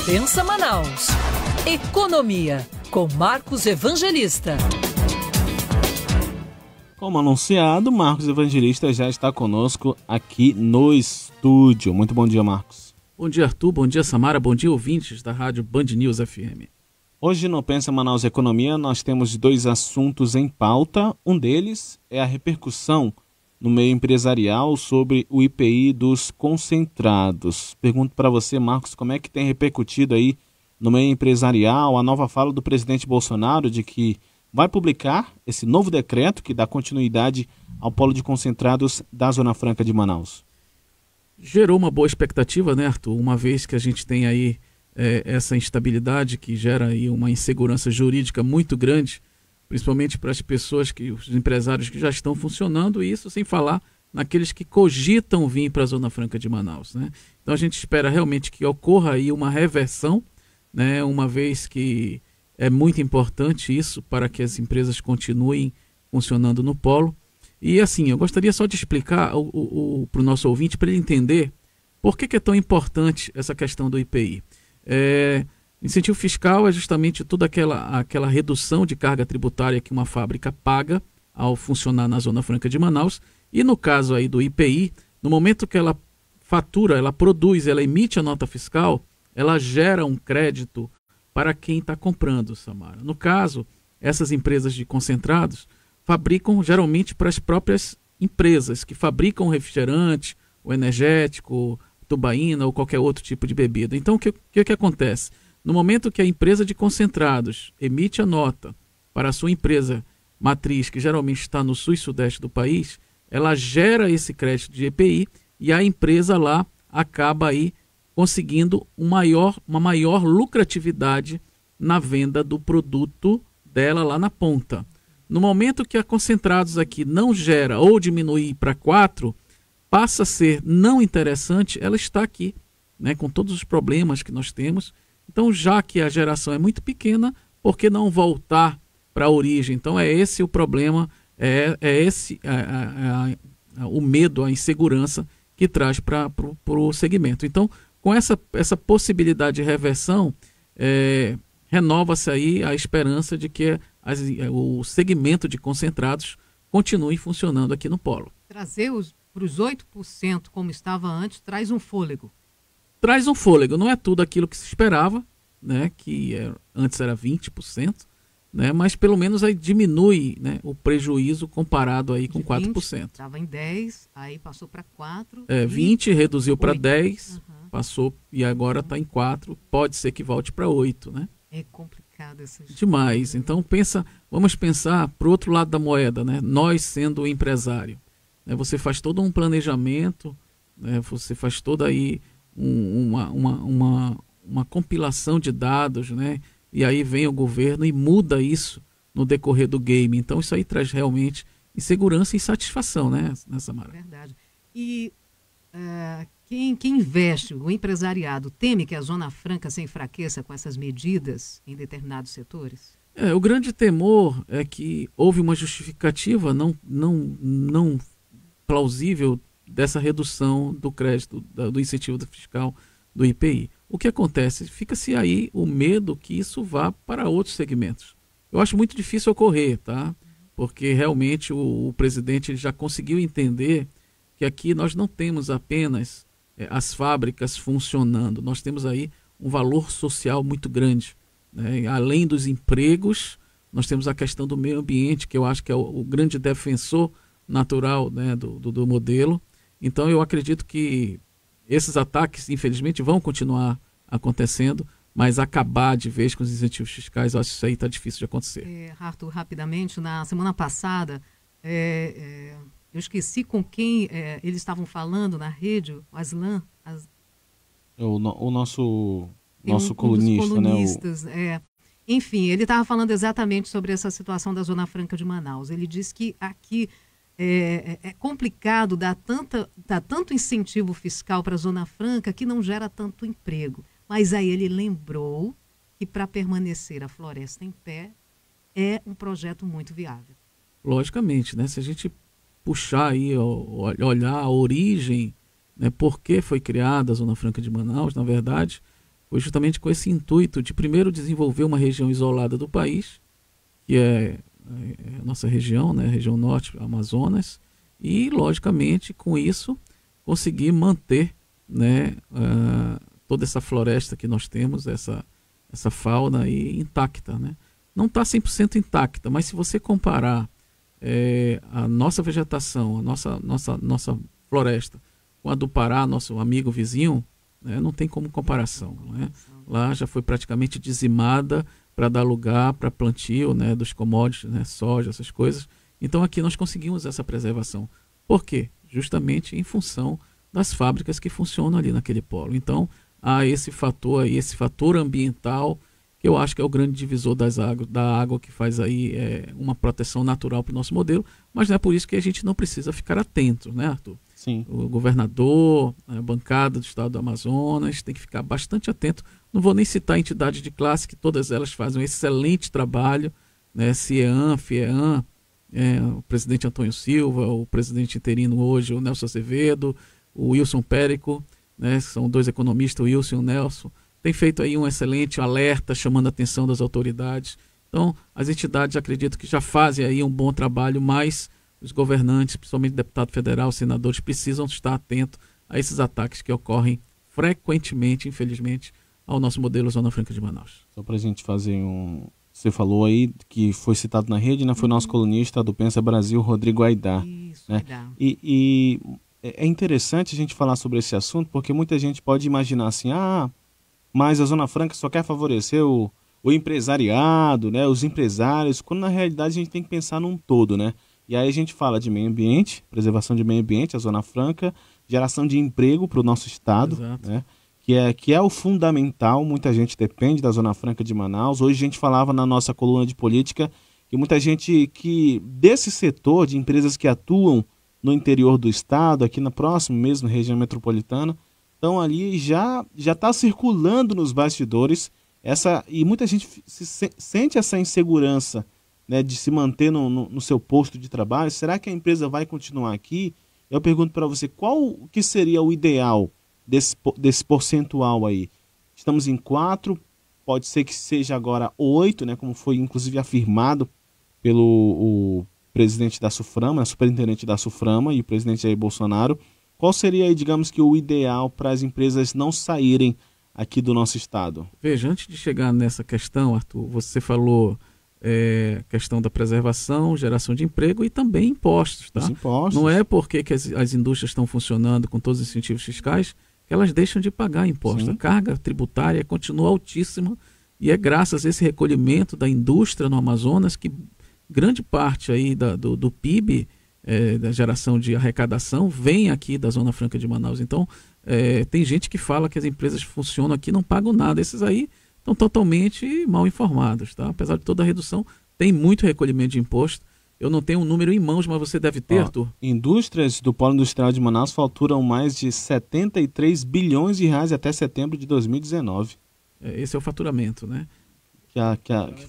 Pensa Manaus. Economia, com Marcos Evangelista. Como anunciado, Marcos Evangelista já está conosco aqui no estúdio. Muito bom dia, Marcos. Bom dia, Arthur. Bom dia, Samara. Bom dia, ouvintes da rádio Band News FM. Hoje no Pensa Manaus Economia nós temos dois assuntos em pauta. Um deles é a repercussão no meio empresarial sobre o IPI dos concentrados. Pergunto para você, Marcos, como é que tem repercutido aí no meio empresarial a nova fala do presidente Bolsonaro de que vai publicar esse novo decreto que dá continuidade ao polo de concentrados da Zona Franca de Manaus? Gerou uma boa expectativa, né, Arthur? Uma vez que a gente tem aí essa instabilidade que gera aí uma insegurança jurídica muito grande, principalmente para as pessoas, os empresários que já estão funcionando, e isso sem falar naqueles que cogitam vir para a Zona Franca de Manaus, né? Então a gente espera realmente que ocorra aí uma reversão, né, uma vez que é muito importante isso para que as empresas continuem funcionando no polo. E assim, eu gostaria só de explicar para o nosso ouvinte, para ele entender por que é tão importante essa questão do IPI. Incentivo fiscal é justamente toda aquela redução de carga tributária que uma fábrica paga ao funcionar na Zona Franca de Manaus. E no caso aí do IPI, no momento que ela fatura, ela produz, ela emite a nota fiscal, ela gera um crédito para quem está comprando, Samara. No caso, essas empresas de concentrados fabricam geralmente para as próprias empresas que fabricam refrigerante, o energético, tubaína ou qualquer outro tipo de bebida. Então, o que acontece? No momento que a empresa de concentrados emite a nota para a sua empresa matriz, que geralmente está no sul e sudeste do país, ela gera esse crédito de EPI e a empresa lá acaba aí conseguindo uma maior lucratividade na venda do produto dela lá na ponta. No momento que a concentrados aqui não gera ou diminui para 4, passa a ser não interessante, ela está aqui, né, com todos os problemas que nós temos. Então, já que a geração é muito pequena, por que não voltar para a origem? Então, é esse o problema, esse o medo, a insegurança que traz para o segmento. Então, com essa possibilidade de reversão, renova-se aí a esperança de que o segmento de concentrados continue funcionando aqui no polo. Trazer para os 8%, como estava antes, traz um fôlego. Traz um fôlego, não é tudo aquilo que se esperava, né, que antes era 20%, né, mas pelo menos aí diminui, né, o prejuízo comparado aí com 4%. Estava em 10, aí passou para 4. 20 reduziu para 10, passou e agora está em 4, pode ser que volte para 8, né? É complicado essa história. Demais. Então vamos pensar para o outro lado da moeda, né? Nós sendo o empresário, né, você faz todo um planejamento, né, você faz toda aí uma compilação de dados, né? E aí vem o governo e muda isso no decorrer do game. Então isso aí traz realmente insegurança e insatisfação, né, Samara? Verdade. E quem investe, o empresariado, teme que a Zona Franca se enfraqueça com essas medidas em determinados setores? O grande temor é que houve uma justificativa não plausível dessa redução do crédito, do incentivo fiscal do IPI. O que acontece? Fica-se aí o medo que isso vá para outros segmentos. Eu acho muito difícil ocorrer, tá? Porque realmente o presidente já conseguiu entender que aqui nós não temos apenas as fábricas funcionando, nós temos aí um valor social muito grande, né? Além dos empregos, nós temos a questão do meio ambiente, que eu acho que é o grande defensor natural, né, do modelo. Então eu acredito que esses ataques, infelizmente, vão continuar acontecendo, mas acabar de vez com os incentivos fiscais, eu acho que isso aí está difícil de acontecer. Arthur, rapidamente, na semana passada, eu esqueci com quem eles estavam falando na rede, o Aslan. O nosso colunista, colunistas, né? Enfim, ele estava falando exatamente sobre essa situação da Zona Franca de Manaus. Ele disse que aqui é complicado dar tanto incentivo fiscal para a Zona Franca que não gera tanto emprego. Mas aí ele lembrou que para permanecer a floresta em pé é um projeto muito viável. Logicamente, né? Se a gente puxar aí, olhar a origem, né, por que foi criada a Zona Franca de Manaus, na verdade, foi justamente com esse intuito de primeiro desenvolver uma região isolada do país, que é a nossa região, né, a região norte, Amazonas, e logicamente com isso conseguir manter, né, toda essa floresta que nós temos, essa fauna aí intacta, né? Não está 100% intacta, mas se você comparar a nossa vegetação, a nossa floresta com a do Pará, nosso amigo vizinho, né, não tem como comparação, né? Lá já foi praticamente dizimada para dar lugar para plantio, né, dos commodities, né, soja, essas coisas. Então aqui nós conseguimos essa preservação. Por quê? Justamente em função das fábricas que funcionam ali naquele polo. Então há esse fator ambiental, que eu acho que é o grande divisor da água, que faz aí uma proteção natural para o nosso modelo, mas não é por isso que a gente não precisa ficar atento, né, Arthur? Sim. O governador, a bancada do estado do Amazonas tem que ficar bastante atento. Não vou nem citar entidades de classe, que todas elas fazem um excelente trabalho, né? CIEAM, FIEAM, o presidente Antônio Silva, o presidente interino hoje, o Nelson Azevedo, o Wilson Périco, né? São dois economistas, o Wilson e o Nelson, tem feito aí um excelente alerta, chamando a atenção das autoridades. Então, as entidades acredito que já fazem aí um bom trabalho, mas os governantes, principalmente deputado federal, senadores, precisam estar atentos a esses ataques que ocorrem frequentemente, infelizmente, ao nosso modelo Zona Franca de Manaus. Só para a gente fazer Você falou aí que foi citado na rede, né? Foi nosso colunista do Pensa Brasil, Rodrigo Aidar. Isso, né? E é interessante a gente falar sobre esse assunto, porque muita gente pode imaginar assim, mas a Zona Franca só quer favorecer o empresariado, né? Os empresários, quando na realidade a gente tem que pensar num todo, né? E aí a gente fala de meio ambiente, preservação de meio ambiente, a Zona Franca, geração de emprego para o nosso estado, né? Que é o fundamental. Muita gente depende da Zona Franca de Manaus. Hoje a gente falava na nossa coluna de política que muita gente desse setor de empresas que atuam no interior do estado, aqui na próxima mesmo região metropolitana, então ali já está circulando nos bastidores e muita gente sente essa insegurança, né, de se manter no seu posto de trabalho. Será que a empresa vai continuar aqui? Eu pergunto para você, qual que seria o ideal desse percentual aí? Estamos em 4, pode ser que seja agora 8, né, como foi inclusive afirmado pelo o presidente da SUFRAMA, superintendente da SUFRAMA e o presidente Jair Bolsonaro. Qual seria aí, digamos que, o ideal para as empresas não saírem aqui do nosso estado? Veja, antes de chegar nessa questão, Arthur, você falou questão da preservação, geração de emprego e também impostos, tá? Os impostos. Não é porque que as indústrias estão funcionando com todos os incentivos fiscais que elas deixam de pagar impostos. Sim. A carga tributária continua altíssima e é graças a esse recolhimento da indústria no Amazonas que grande parte aí do PIB, da geração de arrecadação, vem aqui da Zona Franca de Manaus. Então, tem gente que fala que as empresas funcionam aqui e não pagam nada. Esses aí estão totalmente mal informados, tá? Apesar de toda a redução, tem muito recolhimento de imposto. Eu não tenho um número em mãos, mas você deve ter, Arthur. Indústrias do Polo Industrial de Manaus faturam mais de 73 bilhões de reais até setembro de 2019. Esse é o faturamento, né?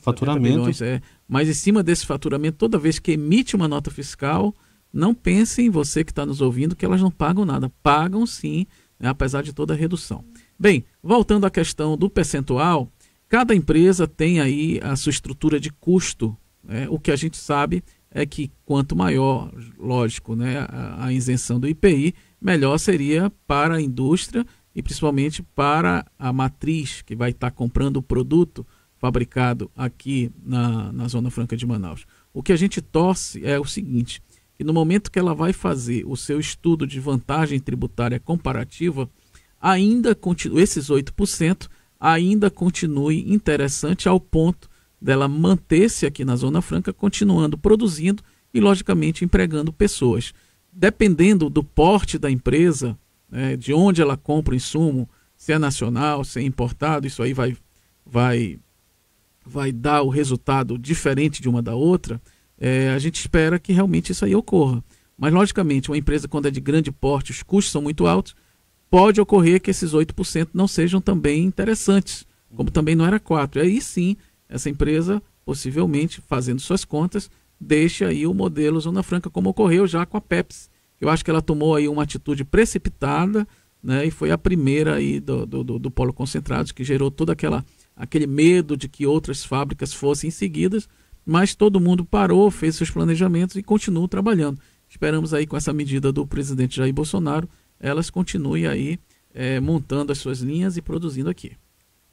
Faturamento. Bilhões, mas em cima desse faturamento, toda vez que emite uma nota fiscal, não pense em você que está nos ouvindo que elas não pagam nada. Pagam sim, né, apesar de toda a redução. Bem, voltando à questão do percentual, cada empresa tem aí a sua estrutura de custo. Né? O que a gente sabe é que quanto maior, lógico, né, a isenção do IPI, melhor seria para a indústria e principalmente para a matriz que vai estar comprando o produto fabricado aqui na Zona Franca de Manaus. O que a gente torce é o seguinte, que no momento que ela vai fazer o seu estudo de vantagem tributária comparativa, ainda continue, esses 8% ainda continue interessante ao ponto dela manter-se aqui na Zona Franca, continuando produzindo e, logicamente, empregando pessoas. Dependendo do porte da empresa, né, de onde ela compra o insumo, se é nacional, se é importado, isso aí vai dar o resultado diferente de uma da outra. A gente espera que realmente isso aí ocorra. Mas, logicamente, uma empresa, quando é de grande porte, os custos são muito altos, pode ocorrer que esses 8% não sejam também interessantes, como também não era 4%. E aí sim, essa empresa, possivelmente, fazendo suas contas, deixa aí o modelo Zona Franca, como ocorreu já com a Pepsi. Eu acho que ela tomou aí uma atitude precipitada, né? E foi a primeira aí do Polo Concentrados, que gerou todo aquele medo de que outras fábricas fossem seguidas, mas todo mundo parou, fez seus planejamentos e continua trabalhando. Esperamos aí com essa medida do presidente Jair Bolsonaro, elas continuem aí montando as suas linhas e produzindo aqui.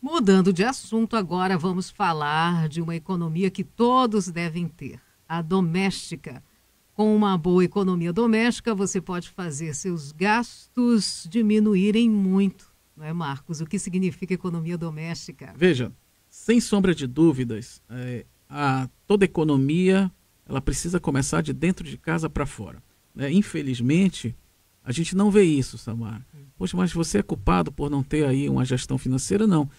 Mudando de assunto, agora vamos falar de uma economia que todos devem ter, a doméstica. Com uma boa economia doméstica, você pode fazer seus gastos diminuírem muito, não é, Marcos? O que significa economia doméstica? Veja, sem sombra de dúvidas, toda economia ela precisa começar de dentro de casa para fora, né? Infelizmente, a gente não vê isso, Samara. Poxa, mas você é culpado por não ter aí uma gestão financeira? Não.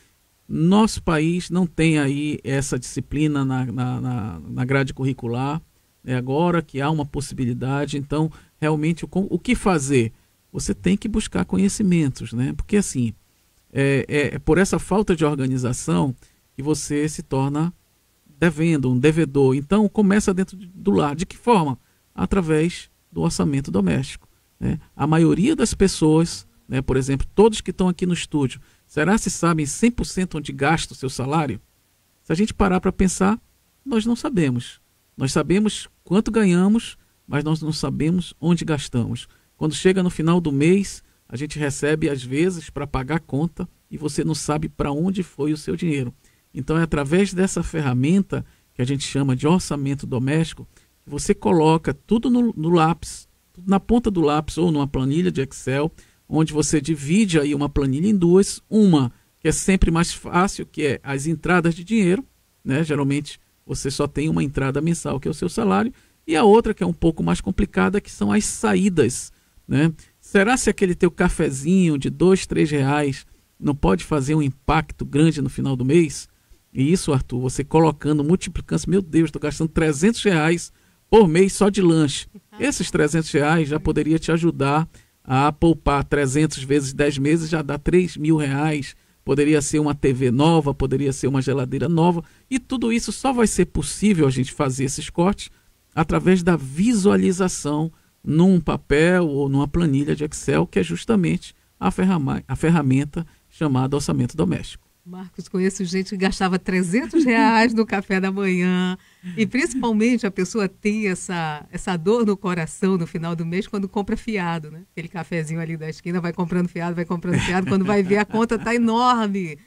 Nosso país não tem aí essa disciplina na grade curricular. É agora que há uma possibilidade, então, realmente, o que fazer? Você tem que buscar conhecimentos, né? Porque, assim, é por essa falta de organização que você se torna devendo, um devedor. Então, começa dentro do lar. De que forma? Através do orçamento doméstico, né? A maioria das pessoas, né, por exemplo, todos que estão aqui no estúdio, será se sabem 100% onde gasta o seu salário? Se a gente parar para pensar, nós não sabemos. Nós sabemos quanto ganhamos, mas nós não sabemos onde gastamos. Quando chega no final do mês, a gente recebe, às vezes, para pagar a conta e você não sabe para onde foi o seu dinheiro. Então, é através dessa ferramenta, que a gente chama de orçamento doméstico, que você coloca tudo no lápis, tudo na ponta do lápis ou numa planilha de Excel, onde você divide aí uma planilha em duas. Uma que é sempre mais fácil, que é as entradas de dinheiro, né? Geralmente, você só tem uma entrada mensal, que é o seu salário, e a outra, que é um pouco mais complicada, que são as saídas, né? Será se aquele teu cafezinho de R$2, R$3 não pode fazer um impacto grande no final do mês? E isso, Arthur, você colocando, multiplicando, meu Deus, estou gastando R$300 por mês só de lanche. Esses R$300 já poderia te ajudar a poupar 300 vezes 10 meses, já dá R$3.000. Poderia ser uma TV nova, poderia ser uma geladeira nova, e tudo isso só vai ser possível a gente fazer esses cortes através da visualização num papel ou numa planilha de Excel, que é justamente a ferramenta chamada orçamento doméstico. Marcos, conheço gente que gastava R$300 no café da manhã, e principalmente a pessoa tem essa dor no coração no final do mês quando compra fiado, né? Aquele cafezinho ali da esquina, vai comprando fiado, quando vai ver a conta tá enorme.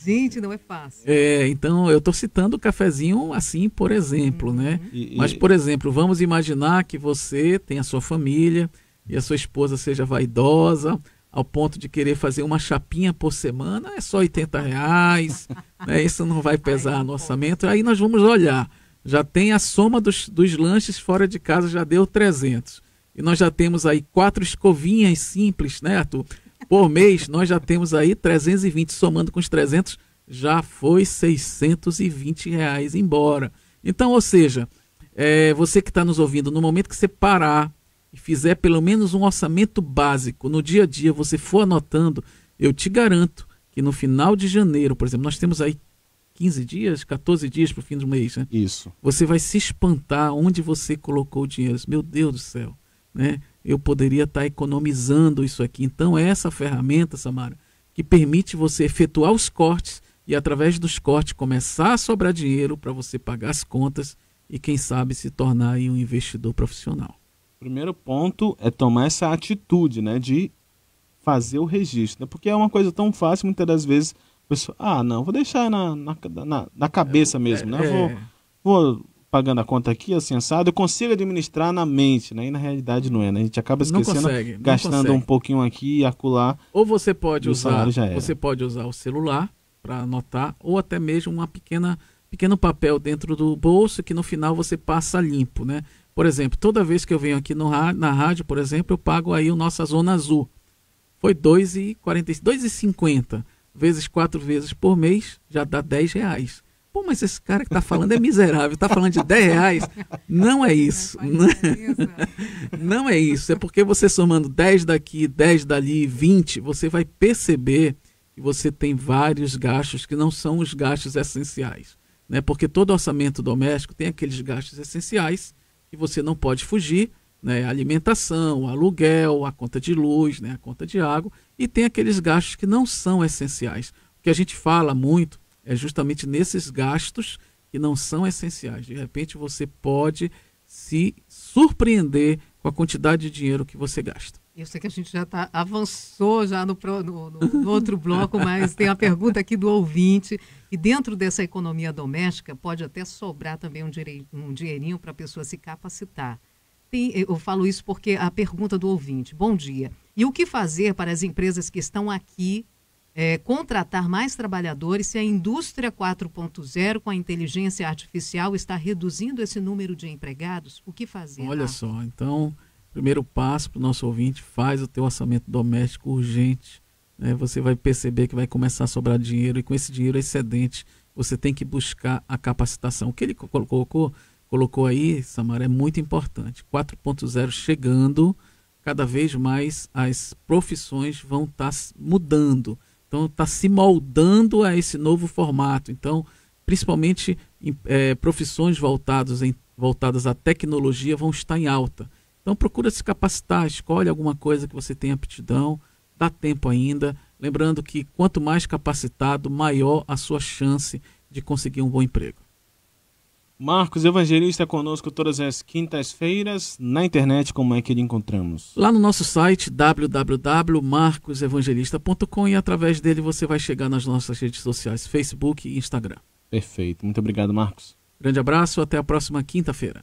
Gente, não é fácil. Então eu estou citando o cafezinho assim, por exemplo, né? Mas, por exemplo, vamos imaginar que você tem a sua família e a sua esposa seja vaidosa, ao ponto de querer fazer uma chapinha por semana, é só R$80, né? Isso não vai pesar no orçamento. Aí nós vamos olhar, já tem a soma dos lanches fora de casa, já deu 300. E nós já temos aí 4 escovinhas simples, né, Arthur? Por mês, nós já temos aí 320, somando com os 300, já foi R$620 embora. Então, ou seja, você que está nos ouvindo, no momento que você parar e fizer pelo menos um orçamento básico, no dia a dia você for anotando, eu te garanto que no final de janeiro, por exemplo, nós temos aí 15 dias, 14 dias para o fim do mês, né? Isso. Você vai se espantar onde você colocou o dinheiro. Meu Deus do céu, né? Eu poderia estar economizando isso aqui. Então é essa ferramenta, Samara, que permite você efetuar os cortes e através dos cortes começar a sobrar dinheiro para você pagar as contas e quem sabe se tornar aí um investidor profissional. Primeiro ponto é tomar essa atitude, né, de fazer o registro, né, porque é uma coisa tão fácil, muitas das vezes, a pessoa, não, vou deixar na cabeça mesmo, né, vou pagando a conta aqui, assim, assado, eu consigo administrar na mente, né, e na realidade não é, né, a gente acaba esquecendo, gastando um pouquinho aqui e acolá. Ou você pode usar o celular para anotar, ou até mesmo uma pequeno papel dentro do bolso que no final você passa limpo, né? Por exemplo, toda vez que eu venho aqui na rádio, por exemplo, eu pago aí o Nossa Zona Azul. Foi R$2,50 vezes 4 vezes por mês, já dá R$10. Pô, mas esse cara que está falando é miserável, está falando de R$10? Não é isso. Não é isso. É porque você somando 10 daqui, 10 dali, 20, você vai perceber que você tem vários gastos que não são os gastos essenciais, né? Porque todo orçamento doméstico tem aqueles gastos essenciais que você não pode fugir, né, a alimentação, o aluguel, a conta de luz, né, a conta de água, e tem aqueles gastos que não são essenciais. O que a gente fala muito é justamente nesses gastos que não são essenciais. De repente você pode se surpreender com a quantidade de dinheiro que você gasta. Eu sei que a gente já avançou já no outro bloco, mas tem a pergunta aqui do ouvinte. E dentro dessa economia doméstica pode até sobrar também um dinheirinho para a pessoa se capacitar. Eu falo isso porque a pergunta do ouvinte. Bom dia. E o que fazer para as empresas que estão aqui contratar mais trabalhadores se a indústria 4.0 com a inteligência artificial está reduzindo esse número de empregados? O que fazer? Olha só, então... Primeiro passo para o nosso ouvinte, faz o teu orçamento doméstico urgente. Né? Você vai perceber que vai começar a sobrar dinheiro e com esse dinheiro excedente você tem que buscar a capacitação. O que ele colocou aí, Samara, é muito importante. 4.0 chegando, cada vez mais as profissões vão estar mudando. Então está se moldando a esse novo formato. Então, principalmente profissões voltadas à tecnologia vão estar em alta. Então procura se capacitar, escolhe alguma coisa que você tenha aptidão, dá tempo ainda. Lembrando que quanto mais capacitado, maior a sua chance de conseguir um bom emprego. Marcos Evangelista conosco todas as quintas-feiras. Na internet, como é que ele encontramos? Lá no nosso site www.marcosevangelista.com e através dele você vai chegar nas nossas redes sociais, Facebook e Instagram. Perfeito. Muito obrigado, Marcos. Grande abraço, até a próxima quinta-feira.